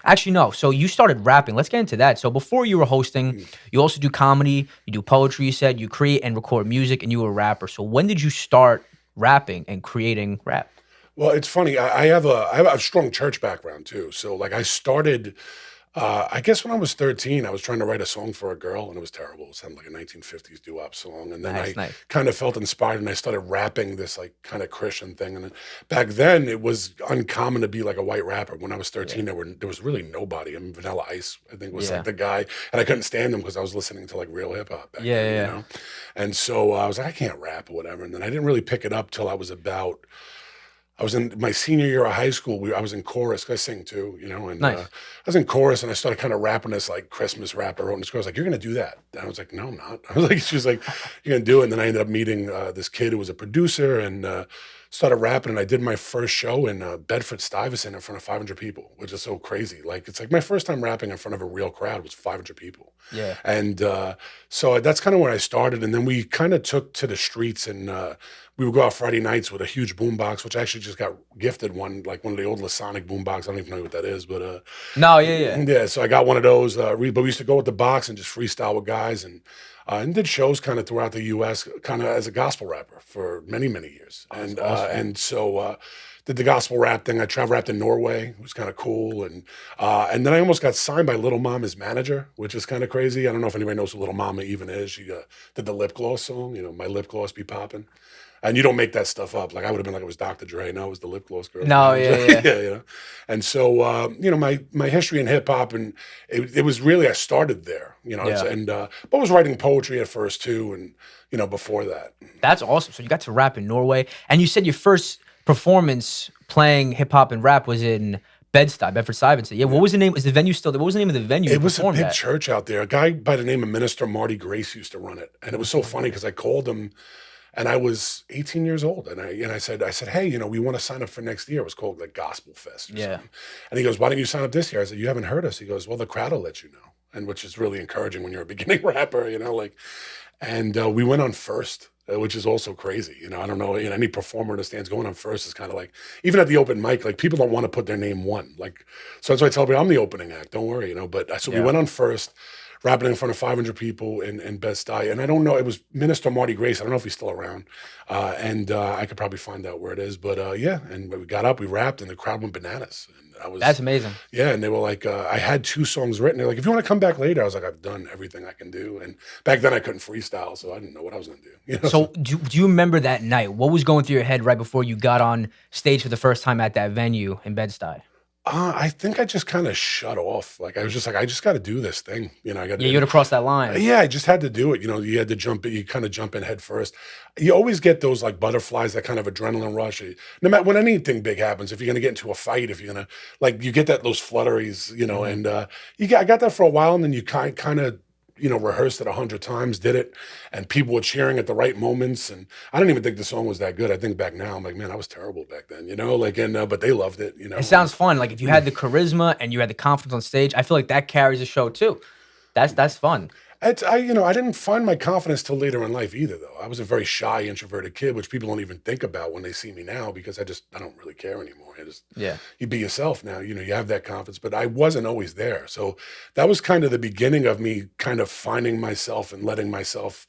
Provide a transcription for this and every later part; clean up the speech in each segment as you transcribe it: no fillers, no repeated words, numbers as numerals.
Actually, no. So you started rapping. Let's get into that. So before you were hosting, you also do comedy, you do poetry, you said, you create and record music, and you were a rapper. So when did you start rapping and creating rap? Well, it's funny. I have a strong church background too. So like I started, I guess when I was 13, I was trying to write a song for a girl, and it was terrible. It sounded like a 1950s doo-wop song. And then Nice, I nice. kind of felt inspired, and I started rapping this like kind of Christian thing. And then back then, it was uncommon to be like a white rapper. When I was Yeah. 13, there was really nobody. I mean, Vanilla Ice, I think, was like Yeah. the guy, and I couldn't stand him because I was listening to like real hip hop back Yeah, then, you yeah. know. And so I was like, I can't rap or whatever. And then I didn't really pick it up till I was in my senior year of high school. I was in chorus 'cause I sing too, you know, and Nice. I was in chorus and I started kind of rapping this like Christmas rap. I wrote, and this girl was like, "You're gonna do that?" And I was like, "No, I'm not." I was like, "She was like, you're gonna do it." And then I ended up meeting this kid who was a producer and started rapping. And I did my first show in Bedford-Stuyvesant in front of 500 people, which is so crazy. Like it's like my first time rapping in front of a real crowd was 500 people, Yeah. and so that's kind of where I started. And then we kind of took to the streets and. We would go out Friday nights with a huge boombox, which I actually just got gifted one, like one of the old Lasonic boombox. I don't even know what that is, but No, yeah, yeah. yeah. So I got one of those. But we used to go with the box and just freestyle with guys, and did shows kind of throughout the U.S. kind of as a gospel rapper for many many years, Oh, that's awesome. and so. Did the gospel rap thing. I travel rapped in Norway. It was kind of cool, and then I almost got signed by Lil Mama's manager, which is kind of crazy. I don't know if anybody knows who Lil Mama even is. She did the lip gloss song, you know, my lip gloss be popping. And you don't make that stuff up. Like I would have been like it was Dr. Dre. No, it was the lip gloss girl's No, manager. yeah, yeah. Yeah, you know. And so you know, my history in hip hop and it was really I started there, you know, Yeah. but I was writing poetry at first too, and you know, before that. That's awesome. So you got to rap in Norway, and you said your first performance playing hip hop and rap was in Bed-Stuy, Bedford-Stuyvesant. Yeah. What Yeah. was the name? Is the venue still there? What was the name of the venue you It was a performed big at? church out there. A guy by the name of Minister Marty Grace used to run it. And it was so funny because I called him and I was 18 years old, and I said, "Hey, you know, we want to sign up for next year." It was called like Gospel Fest or Yeah. something. And he goes, "Why don't you sign up this year?" I said, "You haven't heard us." He goes, "Well, the crowd will let you know," and which is really encouraging when you're a beginning rapper, you know, like. And we went on first, which is also crazy. You know, I don't know, you know, any performer in the stands going on first is kind of like, even at the open mic, like people don't want to put their name one. Like, so that's why I tell people I'm the opening act. Don't worry, you know. But so we Yeah. went on first rapping in front of 500 people in Bed-Stuy. And I don't know, it was Minister Marty Grace. I don't know if he's still around. And I could probably find out where it is. But yeah, and we got up, we rapped, and the crowd went bananas. And I That's was, amazing. yeah, and they were like, I had two songs written. They're like, if you want to come back later, I was like, I've done everything I can do. And back then I couldn't freestyle, so I didn't know what I was going to do. You know, So so do you remember that night? What was going through your head right before you got on stage for the first time at that venue in Bed-Stuy? I think I just kind of shut off. Like I was just like, I just got to do this thing. You know, I got Yeah, you to. had to cross that line. Yeah, I just had to do it. You know, you had to jump in, you kind of jump in head first. You always get those like butterflies, that kind of adrenaline rush. No matter when anything big happens, if you're gonna get into a fight, if you're gonna like you get that those flutteries, you know, Mhm. and I got that for a while, and then you kind of you know rehearsed it 100 times, did it, and people were cheering at the right moments. And I didn't even think the song was that good. I think back now, I'm like, man, I was terrible back then, you know, like and but they loved it, you It know, and sounds fun. Like if you had the charisma and you had the confidence on stage, I feel like that carries a show too. That's fun. You know, I didn't find my confidence till later in life either, though. I was a very shy, introverted kid, which people don't even think about when they see me now because I don't really care anymore. Yeah. You be yourself now. You know, you have that confidence, but I wasn't always there. So that was kind of the beginning of me kind of finding myself and letting myself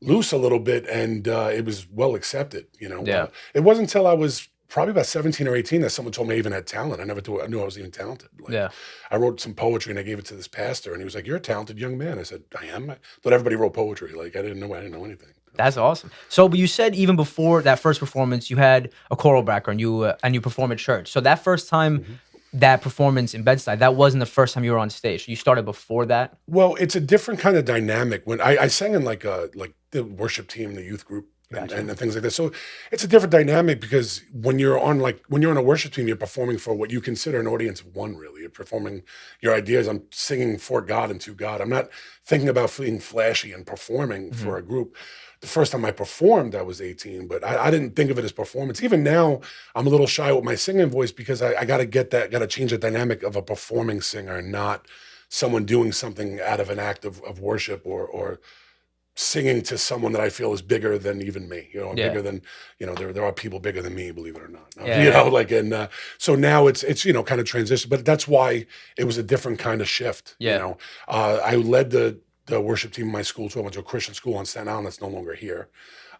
loose a little bit, and it was well accepted. You know, Yeah. it wasn't until I was probably about 17 or 18 that someone told me I even had talent. I knew I was even talented. Like Yeah. I wrote some poetry and I gave it to this pastor, and he was like, "You're a talented young man." I said, "I am." I thought everybody wrote poetry. Like I didn't know anything. That's awesome. So, but you said even before that first performance, you had a choral background. You and you perform at church. So that first time, Mhm. that performance in Bed-Stuy, that wasn't the first time you were on stage. You started before that. Well, it's a different kind of dynamic when I sang in like the worship team, the youth group, Gotcha. and things like that. So it's a different dynamic because when you're on a worship team, you're performing for what you consider an audience of one. Really, you're performing your ideas. I'm singing for God and to God. I'm not thinking about being flashy and performing Hmm. for a group. The first time I performed, I was 18, but I didn't think of it as performance. Even now, I'm a little shy with my singing voice because I got to got to change the dynamic of a performing singer, not someone doing something out of an act of worship or singing to someone that I feel is bigger than even me, you know, or Yeah. bigger than, you know, there are people bigger than me, believe it or not. You Yeah. know, like, and so now it's, you know, kind of transition, but that's why it was a different kind of shift, you Yeah. know. I led the worship team in my school too. I went to a Christian school on Staten Island that's no longer here.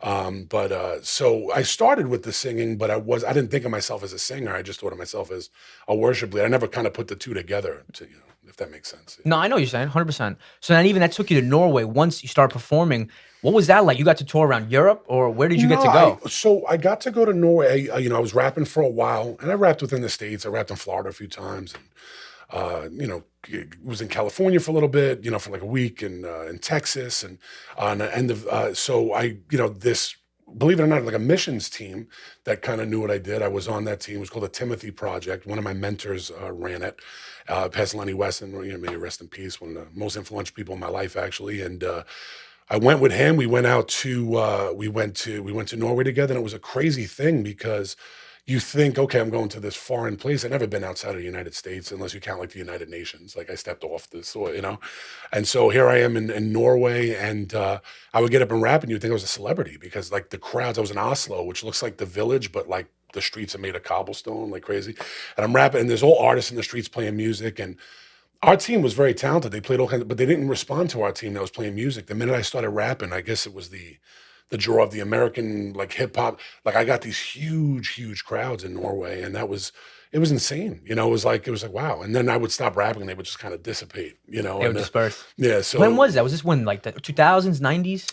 But so I started with the singing, but I didn't think of myself as a singer. I just thought of myself as a worship leader. I never kind of put the two together to, you know, if that makes sense. No, I know what you're saying, 100%. So then even that took you to Norway. Once you start performing, what was that like? You got to tour around Europe, or where did you get No, to go? I got to go to Norway. You know, I was rapping for a while, and I rapped within the states. I rapped in Florida a few times, and you know, was in California for a little bit. You know, for like a week, and in Texas, and on the end of so I, you know, this, believe it or not, like a missions team that kind of knew what I did. I was on that team. It was called the Timothy Project. One of my mentors ran it, Pastor Lenny Weston. You know, may he rest in peace. One of the most influential people in my life, actually, and. I went with him. We went out to we went to Norway together, and it was a crazy thing because you think, okay, I'm going to this foreign place. I've never been outside of the United States unless you count like the United Nations. Like I stepped off the soil, you know. And so here I am in Norway, and I would get up and rap, and you'd think I was a celebrity because like the crowds. I was in Oslo, which looks like the village, but like the streets are made of cobblestone, like crazy. And I'm rapping, and there's all artists in the streets playing music, and our team was very talented. They played all kinds of, but they didn't respond to our team that was playing music. The minute I started rapping, I guess it was the draw of the American like hip hop. Like I got these huge crowds in Norway, and it was insane. You know, it was like wow. And then I would stop rapping, and they would just kind of dissipate. You know, They would and disperse. yeah. When So was that? Was this when, like the 2000s, 90s?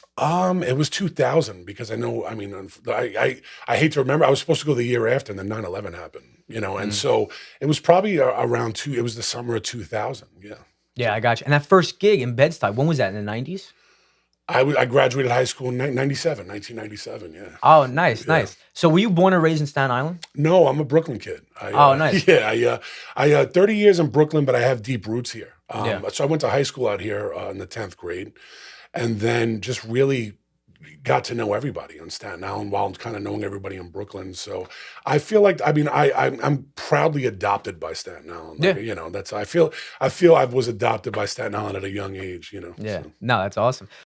it was 2000 because I know. I mean, I hate to remember. I was supposed to go the year after, and then 9/11 happened. You know, and Mm. so it was probably around two. It was the summer of 2000. Yeah. Yeah, I got you. And that first gig in Bed-Stuy, when was that? In the 90s? I graduated high school in 97, 1997. Yeah. Oh, nice, Yeah. nice. So were you born and raised in Staten Island? No, I'm a Brooklyn kid. Oh, nice. Yeah, 30 years in Brooklyn, but I have deep roots here. Yeah. So I went to high school out here in the 10th grade, and then just really got to know everybody on Staten Island while kind of knowing everybody in Brooklyn. So I feel like, I mean, I'm proudly adopted by Staten Island. Like, Yeah. you know, I feel I was adopted by Staten Island at a young age. You know. Yeah. So. No, that's awesome.